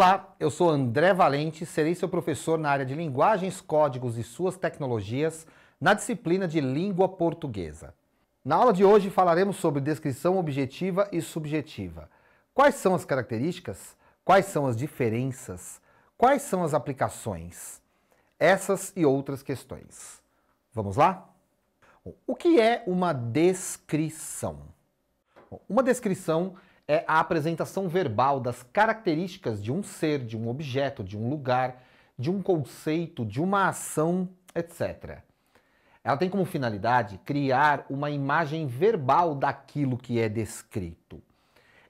Olá, eu sou André Valente, serei seu professor na área de linguagens, códigos e suas tecnologias na disciplina de língua portuguesa. Na aula de hoje falaremos sobre descrição objetiva e subjetiva. Quais são as características? Quais são as diferenças? Quais são as aplicações? Essas e outras questões. Vamos lá? O que é uma descrição? Uma descrição é a apresentação verbal das características de um ser, de um objeto, de um lugar, de um conceito, de uma ação, etc. Ela tem como finalidade criar uma imagem verbal daquilo que é descrito.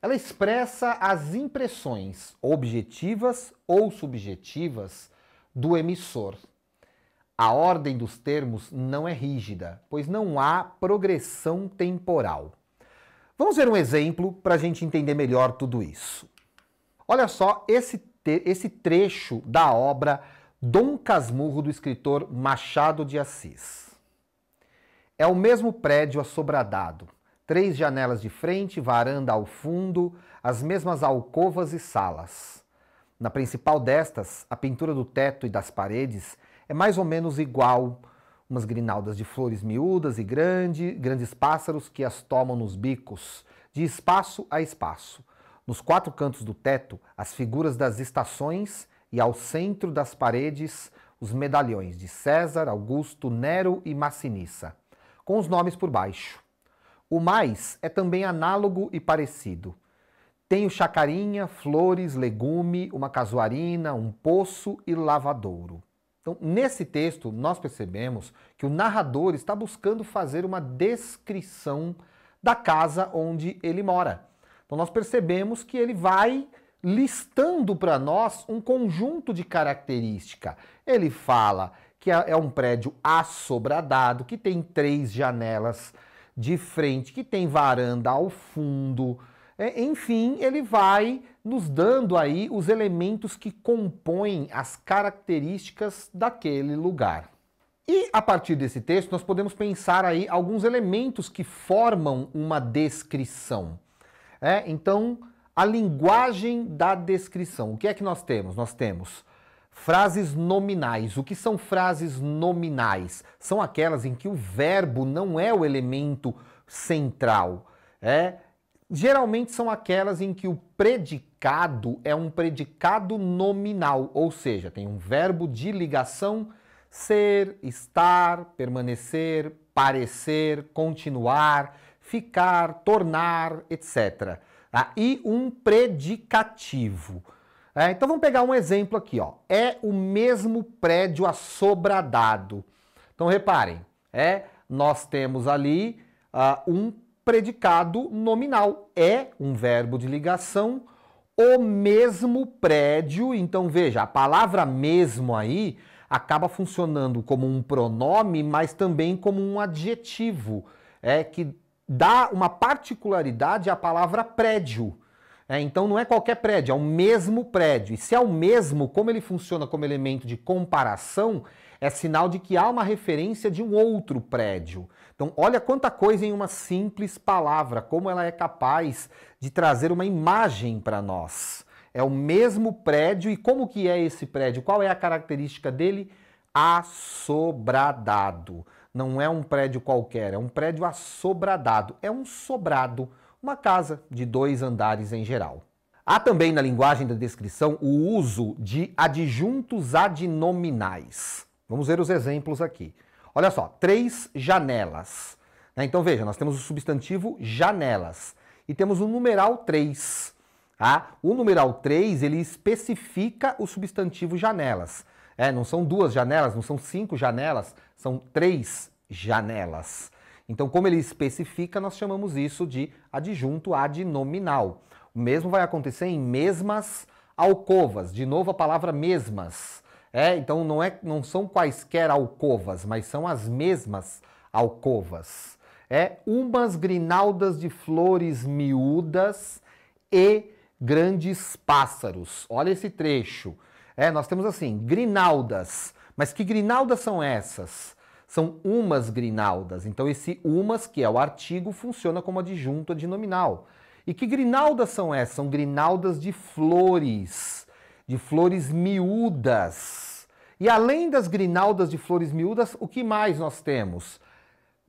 Ela expressa as impressões objetivas ou subjetivas do emissor. A ordem dos termos não é rígida, pois não há progressão temporal. Vamos ver um exemplo para a gente entender melhor tudo isso. Olha só esse trecho da obra Dom Casmurro, do escritor Machado de Assis. É o mesmo prédio assobradado, 3 janelas de frente, varanda ao fundo, as mesmas alcovas e salas. Na principal destas, a pintura do teto e das paredes é mais ou menos igual, umas grinaldas de flores miúdas e grandes pássaros que as tomam nos bicos, de espaço a espaço. Nos 4 cantos do teto, as figuras das estações e ao centro das paredes, os medalhões de César, Augusto, Nero e Massinissa, com os nomes por baixo. O mais é também análogo e parecido. Tem o chacarinha, flores, legume, uma casuarina, um poço e lavadouro. Então, nesse texto, nós percebemos que o narrador está buscando fazer uma descrição da casa onde ele mora. Então, nós percebemos que ele vai listando para nós um conjunto de características. Ele fala que é um prédio assobradado, que tem 3 janelas de frente, que tem varanda ao fundo. Enfim, ele vai nos dando aí os elementos que compõem as características daquele lugar. E a partir desse texto nós podemos pensar aí alguns elementos que formam uma descrição. Então, a linguagem da descrição. O que é que nós temos? Nós temos frases nominais. O que são frases nominais? São aquelas em que o verbo não é o elemento central. Geralmente são aquelas em que o predicado é um predicado nominal, ou seja, tem um verbo de ligação, ser, estar, permanecer, parecer, continuar, ficar, tornar, etc. E um predicativo. Então vamos pegar um exemplo aqui, ó. É o mesmo prédio assobradado. Então reparem, nós temos ali um predicado nominal, é um verbo de ligação, o mesmo prédio. Então veja, a palavra mesmo aí acaba funcionando como um pronome, mas também como um adjetivo, que dá uma particularidade à palavra prédio. Então não é qualquer prédio, é o mesmo prédio. E se é o mesmo, como ele funciona como elemento de comparação, é sinal de que há uma referência de um outro prédio. Então olha quanta coisa em uma simples palavra, como ela é capaz de trazer uma imagem para nós. É o mesmo prédio, e como que é esse prédio? Qual é a característica dele? Assobradado. Não é um prédio qualquer, é um prédio assobradado. É um sobrado, uma casa de 2 andares em geral. Há também na linguagem da descrição o uso de adjuntos adnominais. Vamos ver os exemplos aqui. Olha só, 3 janelas. Então veja, nós temos o substantivo janelas e temos o numeral 3. O numeral 3, ele especifica o substantivo janelas. Não são 2 janelas, não são 5 janelas, são 3 janelas. Então, como ele especifica, nós chamamos isso de adjunto adnominal. O mesmo vai acontecer em mesmas alcovas. De novo, a palavra mesmas. Então, não são quaisquer alcovas, mas são as mesmas alcovas. Umas grinaldas de flores miúdas e grandes pássaros. Olha esse trecho. Nós temos assim, grinaldas. Mas que grinaldas são essas? São umas grinaldas. Então esse umas, que é o artigo, funciona como adjunto adnominal. E que grinaldas são essas? São grinaldas de flores. de flores miúdas. E além das grinaldas de flores miúdas, o que mais nós temos?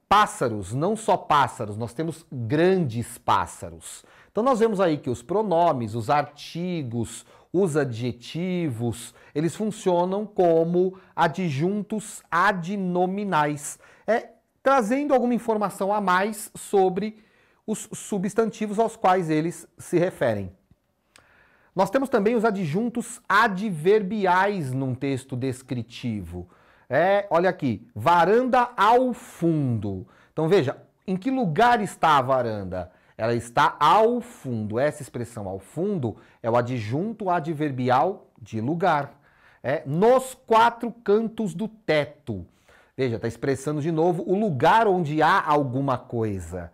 Pássaros, não só pássaros, nós temos grandes pássaros. Então nós vemos aí que os pronomes, os artigos, os adjetivos, eles funcionam como adjuntos adnominais, trazendo alguma informação a mais sobre os substantivos aos quais eles se referem. Nós temos também os adjuntos adverbiais num texto descritivo. Olha aqui, varanda ao fundo. Então veja, em que lugar está a varanda? Ela está ao fundo. Essa expressão ao fundo é o adjunto adverbial de lugar. Nos quatro cantos do teto. Veja, está expressando de novo o lugar onde há alguma coisa.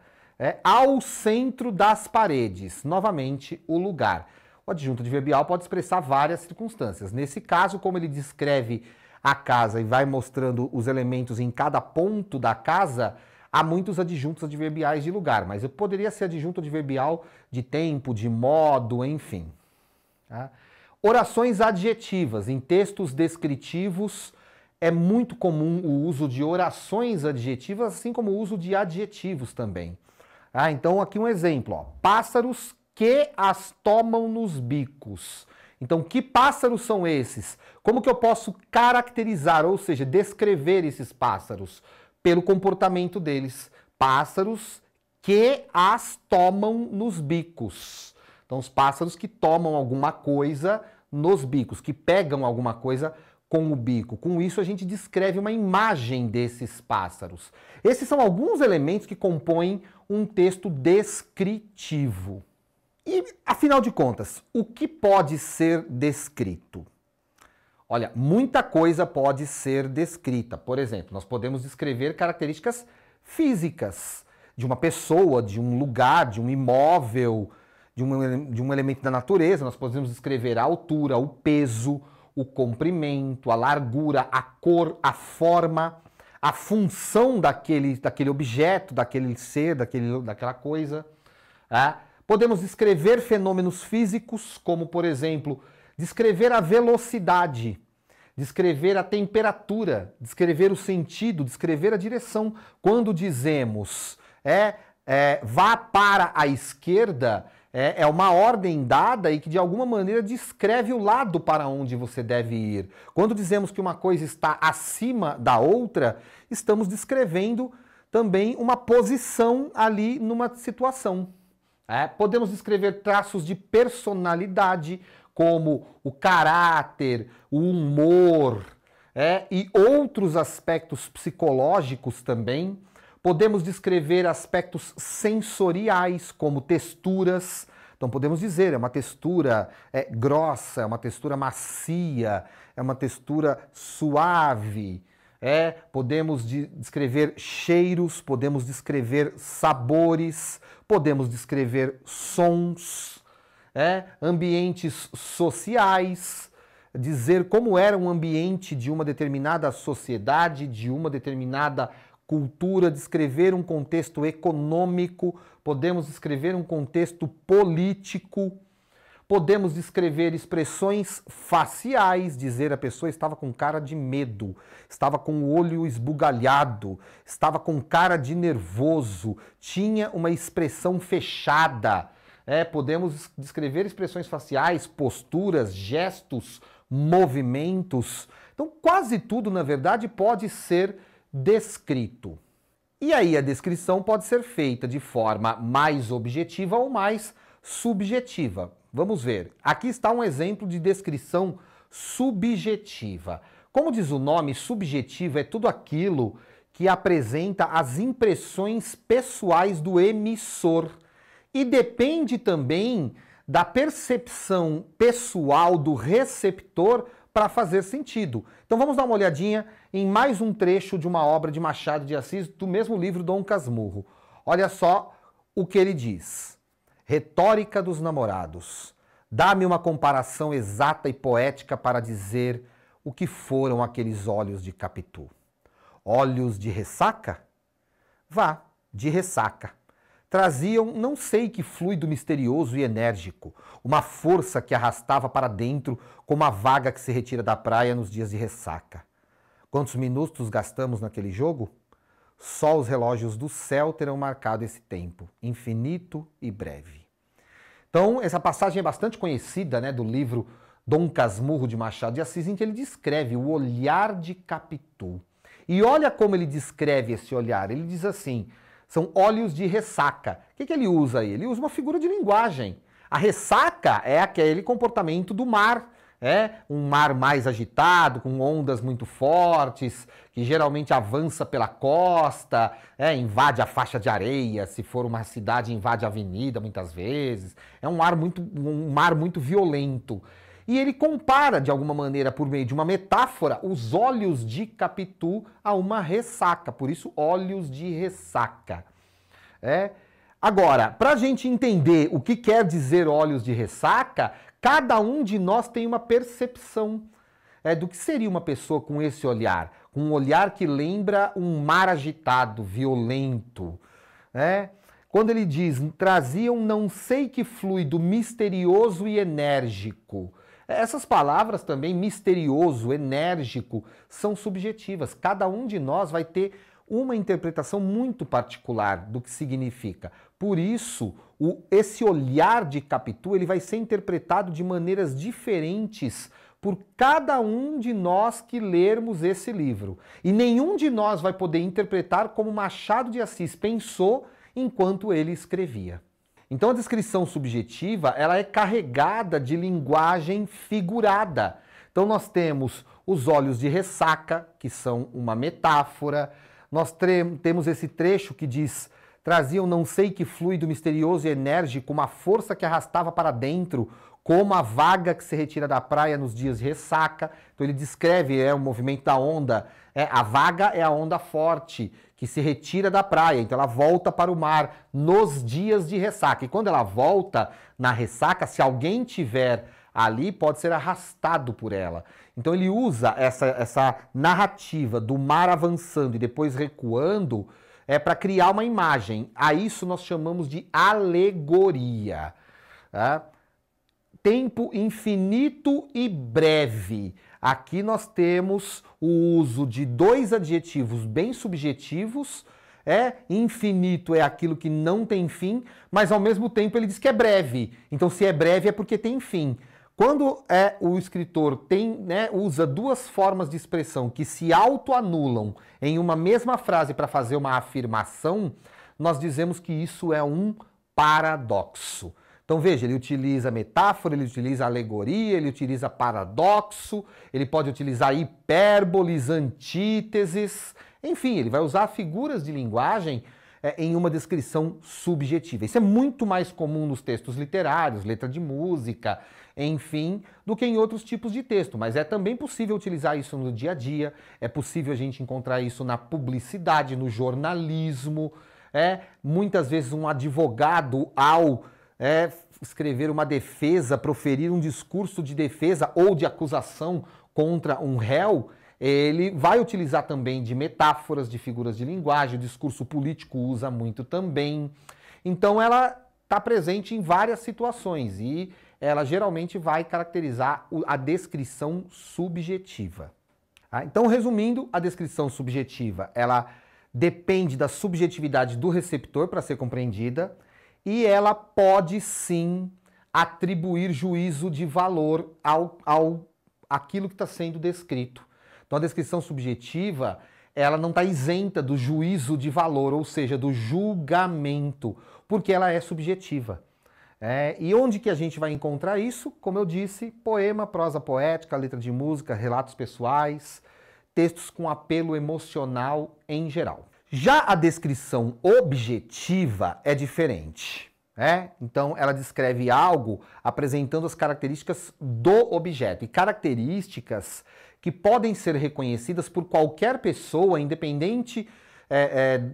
Ao centro das paredes. Novamente, o lugar. O adjunto adverbial pode expressar várias circunstâncias. Nesse caso, como ele descreve a casa e vai mostrando os elementos em cada ponto da casa, há muitos adjuntos adverbiais de lugar, mas poderia ser adjunto adverbial de tempo, de modo, enfim. Tá? Orações adjetivas. Em textos descritivos é muito comum o uso de orações adjetivas, assim como o uso de adjetivos também. Então aqui um exemplo, ó. Pássaros que as tomam nos bicos. Então, que pássaros são esses? Como que eu posso caracterizar, ou seja, descrever esses pássaros? Pelo comportamento deles. Pássaros que as tomam nos bicos. Então, os pássaros que tomam alguma coisa nos bicos, que pegam alguma coisa com o bico. Com isso, a gente descreve uma imagem desses pássaros. Esses são alguns elementos que compõem um texto descritivo. E, afinal de contas, o que pode ser descrito? Olha, muita coisa pode ser descrita. Por exemplo, nós podemos descrever características físicas de uma pessoa, de um lugar, de um imóvel, de um elemento da natureza. Nós podemos descrever a altura, o peso, o comprimento, a largura, a cor, a forma, a função daquele objeto, daquele ser, daquela coisa. Podemos descrever fenômenos físicos, como, por exemplo, descrever a velocidade, descrever a temperatura, descrever o sentido, descrever a direção. Quando dizemos vá para a esquerda, é uma ordem dada e que de alguma maneira descreve o lado para onde você deve ir. Quando dizemos que uma coisa está acima da outra, estamos descrevendo também uma posição ali numa situação. Podemos descrever traços de personalidade, como o caráter, o humor, e outros aspectos psicológicos também. Podemos descrever aspectos sensoriais, como texturas. Então podemos dizer, é uma textura grossa, é uma textura macia, é uma textura suave. Podemos descrever cheiros, podemos descrever sabores, podemos descrever sons, ambientes sociais, dizer como era um ambiente de uma determinada sociedade, de uma determinada cultura, descrever um contexto econômico, podemos descrever um contexto político, podemos descrever expressões faciais, dizer a pessoa estava com cara de medo, estava com o olho esbugalhado, estava com cara de nervoso, tinha uma expressão fechada. Podemos descrever expressões faciais, posturas, gestos, movimentos. Então, quase tudo, na verdade, pode ser descrito. E aí a descrição pode ser feita de forma mais objetiva ou mais subjetiva. Vamos ver. Aqui está um exemplo de descrição subjetiva. Como diz o nome, subjetivo é tudo aquilo que apresenta as impressões pessoais do emissor. E depende também da percepção pessoal do receptor para fazer sentido. Então vamos dar uma olhadinha em mais um trecho de uma obra de Machado de Assis, do mesmo livro Dom Casmurro. Olha só o que ele diz. Retórica dos namorados. Dá-me uma comparação exata e poética para dizer o que foram aqueles olhos de Capitu. Olhos de ressaca? Vá, de ressaca. traziam não sei que fluido misterioso e enérgico, uma força que arrastava para dentro como a vaga que se retira da praia nos dias de ressaca. Quantos minutos gastamos naquele jogo? Só os relógios do céu terão marcado esse tempo, infinito e breve. Então, essa passagem é bastante conhecida, né, do livro Dom Casmurro de Machado de Assis, em que ele descreve o olhar de Capitu. E olha como ele descreve esse olhar. Ele diz assim, são olhos de ressaca. O que ele usa aí? Ele usa uma figura de linguagem. A ressaca é aquele comportamento do mar. É um mar mais agitado, com ondas muito fortes, que geralmente avança pela costa, invade a faixa de areia, se for uma cidade invade a avenida muitas vezes. É um mar muito violento. E ele compara, de alguma maneira, por meio de uma metáfora, os olhos de Capitu a uma ressaca. Por isso, olhos de ressaca. Agora, para a gente entender o que quer dizer olhos de ressaca, cada um de nós tem uma percepção do que seria uma pessoa com esse olhar. Com um olhar que lembra um mar agitado, violento. Quando ele diz, traziam não sei que fluido misterioso e enérgico. Essas palavras também, misterioso, enérgico, são subjetivas. Cada um de nós vai ter uma interpretação muito particular do que significa. Por isso, esse olhar de Capitu ele vai ser interpretado de maneiras diferentes por cada um de nós que lermos esse livro. E nenhum de nós vai poder interpretar como Machado de Assis pensou enquanto ele escrevia. Então a descrição subjetiva ela é carregada de linguagem figurada. Então nós temos os olhos de ressaca, que são uma metáfora. Nós temos esse trecho que diz, traziam não sei que fluido misterioso e enérgico, uma força que arrastava para dentro, como a vaga que se retira da praia nos dias de ressaca. Então ele descreve o movimento da onda. A vaga é a onda forte, que se retira da praia, então ela volta para o mar nos dias de ressaca. E quando ela volta na ressaca, se alguém tiver ali, pode ser arrastado por ela. Então ele usa essa narrativa do mar avançando e depois recuando para criar uma imagem. A isso nós chamamos de alegoria. Tempo infinito e breve. Aqui nós temos o uso de dois adjetivos bem subjetivos. Infinito é aquilo que não tem fim, mas ao mesmo tempo ele diz que é breve. Então se é breve é porque tem fim. Quando o escritor usa duas formas de expressão que se autoanulam em uma mesma frase para fazer uma afirmação, nós dizemos que isso é um paradoxo. Então veja, ele utiliza metáfora, ele utiliza alegoria, ele utiliza paradoxo, ele pode utilizar hipérboles, antíteses, enfim, ele vai usar figuras de linguagem em uma descrição subjetiva. Isso é muito mais comum nos textos literários, letra de música, enfim, do que em outros tipos de texto. Mas é também possível utilizar isso no dia a dia, é possível a gente encontrar isso na publicidade, no jornalismo. Muitas vezes um advogado, ao escrever uma defesa, proferir um discurso de defesa ou de acusação contra um réu, ele vai utilizar também de metáforas, de figuras de linguagem, o discurso político usa muito também. Então ela está presente em várias situações e ela geralmente vai caracterizar a descrição subjetiva. Então, resumindo, a descrição subjetiva, ela depende da subjetividade do receptor para ser compreendida e ela pode sim atribuir juízo de valor àquilo que está sendo descrito. Então a descrição subjetiva, ela não está isenta do juízo de valor, ou seja, do julgamento, porque ela é subjetiva. E onde que a gente vai encontrar isso? Como eu disse, poema, prosa poética, letra de música, relatos pessoais, textos com apelo emocional em geral. Já a descrição objetiva é diferente. Então ela descreve algo apresentando as características do objeto, e características que podem ser reconhecidas por qualquer pessoa, independente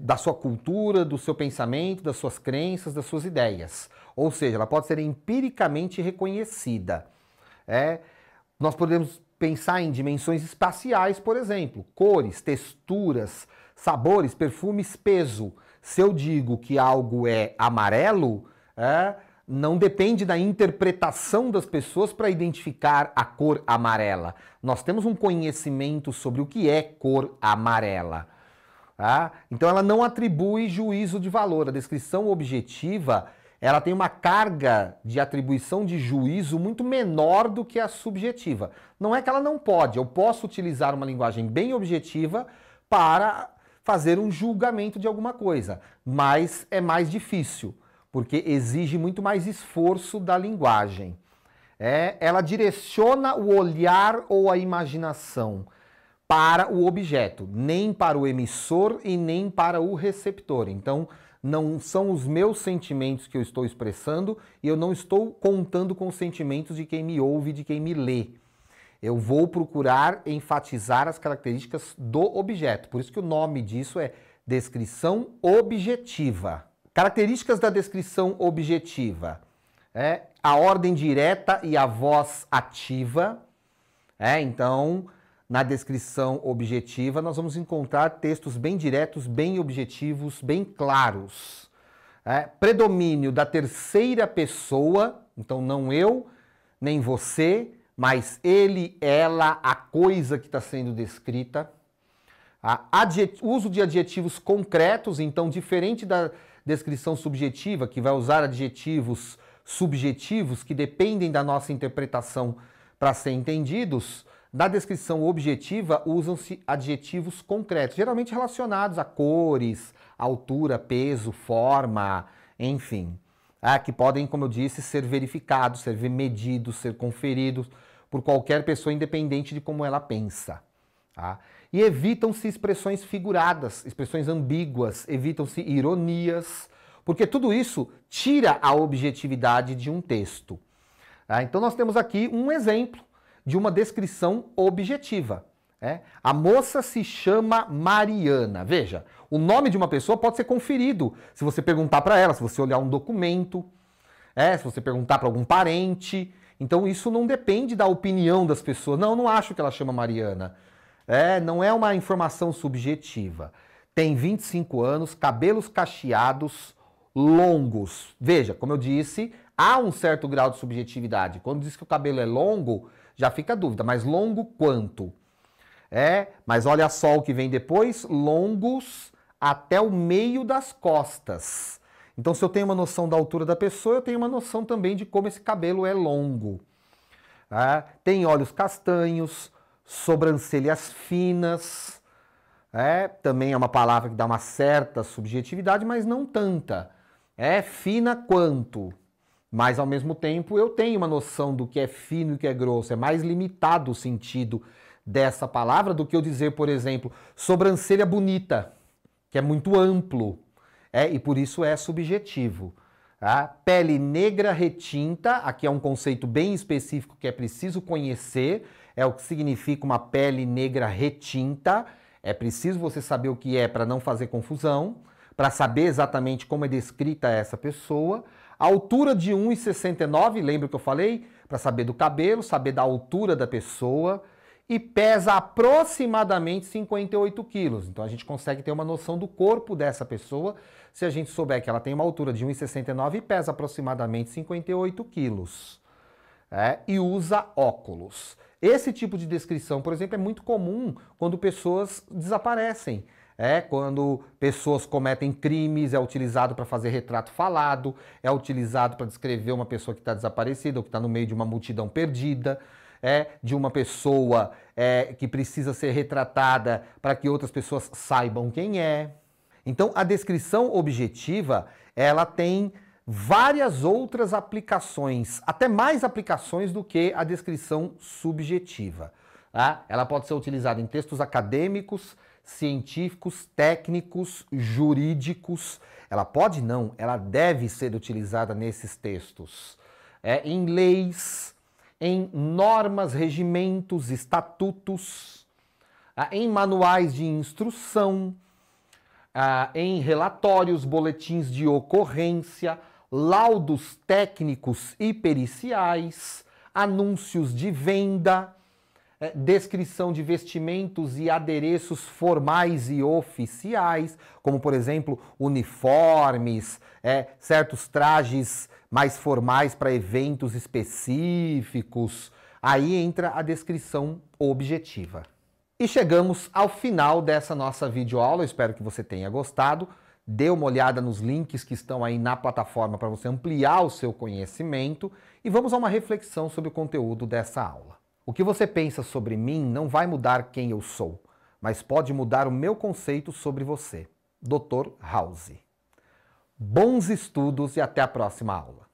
da sua cultura, do seu pensamento, das suas crenças, das suas ideias. Ou seja, ela pode ser empiricamente reconhecida. Nós podemos pensar em dimensões espaciais, por exemplo, cores, texturas, sabores, perfumes, peso. Se eu digo que algo é amarelo, não depende da interpretação das pessoas para identificar a cor amarela. Nós temos um conhecimento sobre o que é cor amarela. Então ela não atribui juízo de valor. A descrição objetiva, ela tem uma carga de atribuição de juízo muito menor do que a subjetiva. Não é que ela não pode, eu posso utilizar uma linguagem bem objetiva para fazer um julgamento de alguma coisa, mas é mais difícil, porque exige muito mais esforço da linguagem. Ela direciona o olhar ou a imaginação para o objeto, nem para o emissor e nem para o receptor. Então, não são os meus sentimentos que eu estou expressando e eu não estou contando com os sentimentos de quem me ouve, de quem me lê. Eu vou procurar enfatizar as características do objeto. Por isso que o nome disso é descrição objetiva. Características da descrição objetiva. A ordem direta e a voz ativa. Então, na descrição objetiva, nós vamos encontrar textos bem diretos, bem objetivos, bem claros. Predomínio da terceira pessoa, então não eu, nem você, mas ele, ela, a coisa que está sendo descrita. Uso de adjetivos concretos, então diferente da descrição subjetiva, que vai usar adjetivos subjetivos que dependem da nossa interpretação para ser entendidos, na descrição objetiva usam-se adjetivos concretos, geralmente relacionados a cores, altura, peso, forma, enfim. Que podem, como eu disse, ser verificados, ser medidos, ser conferidos por qualquer pessoa, independente de como ela pensa. E evitam-se expressões figuradas, expressões ambíguas, evitam-se ironias, porque tudo isso tira a objetividade de um texto. Então nós temos aqui um exemplo de uma descrição objetiva. A moça se chama Mariana. Veja, o nome de uma pessoa pode ser conferido se você perguntar para ela, se você olhar um documento, se você perguntar para algum parente. Então isso não depende da opinião das pessoas. Não acho que ela chama Mariana. Não é uma informação subjetiva. Tem 25 anos, cabelos cacheados, longos. Veja, como eu disse, há um certo grau de subjetividade. Quando diz que o cabelo é longo, já fica a dúvida, mas longo quanto? Mas olha só o que vem depois, longos até o meio das costas. Então, se eu tenho uma noção da altura da pessoa, eu tenho uma noção também de como esse cabelo é longo. Tem olhos castanhos, sobrancelhas finas. Também é uma palavra que dá uma certa subjetividade, mas não tanta. Fina quanto? Mas, ao mesmo tempo, eu tenho uma noção do que é fino e o que é grosso. É mais limitado o sentido dessa palavra do que eu dizer, por exemplo, sobrancelha bonita, que é muito amplo. E por isso é subjetivo. Pele negra retinta, aqui é um conceito bem específico que é preciso conhecer. É o que significa uma pele negra retinta. É preciso você saber o que é para não fazer confusão, para saber exatamente como é descrita essa pessoa. Altura de 1,69, lembra que eu falei? Para saber do cabelo, saber da altura da pessoa. E pesa aproximadamente 58 quilos. Então a gente consegue ter uma noção do corpo dessa pessoa se a gente souber que ela tem uma altura de 1,69 e pesa aproximadamente 58 quilos. E usa óculos. Esse tipo de descrição, por exemplo, é muito comum quando pessoas desaparecem. Quando pessoas cometem crimes, é utilizado para fazer retrato falado, é utilizado para descrever uma pessoa que está desaparecida ou que está no meio de uma multidão perdida, de uma pessoa que precisa ser retratada para que outras pessoas saibam quem é. Então, a descrição objetiva, ela tem várias outras aplicações, até mais aplicações do que a descrição subjetiva. Ela pode ser utilizada em textos acadêmicos, científicos, técnicos, jurídicos. Ela pode não, ela deve ser utilizada nesses textos. Em leis, em normas, regimentos, estatutos, em manuais de instrução, em relatórios, boletins de ocorrência, laudos técnicos e periciais, anúncios de venda, descrição de vestimentos e adereços formais e oficiais, como por exemplo uniformes, certos trajes mais formais para eventos específicos. Aí entra a descrição objetiva. E chegamos ao final dessa nossa videoaula, eu espero que você tenha gostado. Dê uma olhada nos links que estão aí na plataforma para você ampliar o seu conhecimento e vamos a uma reflexão sobre o conteúdo dessa aula. O que você pensa sobre mim não vai mudar quem eu sou, mas pode mudar o meu conceito sobre você. Dr. House. Bons estudos e até a próxima aula.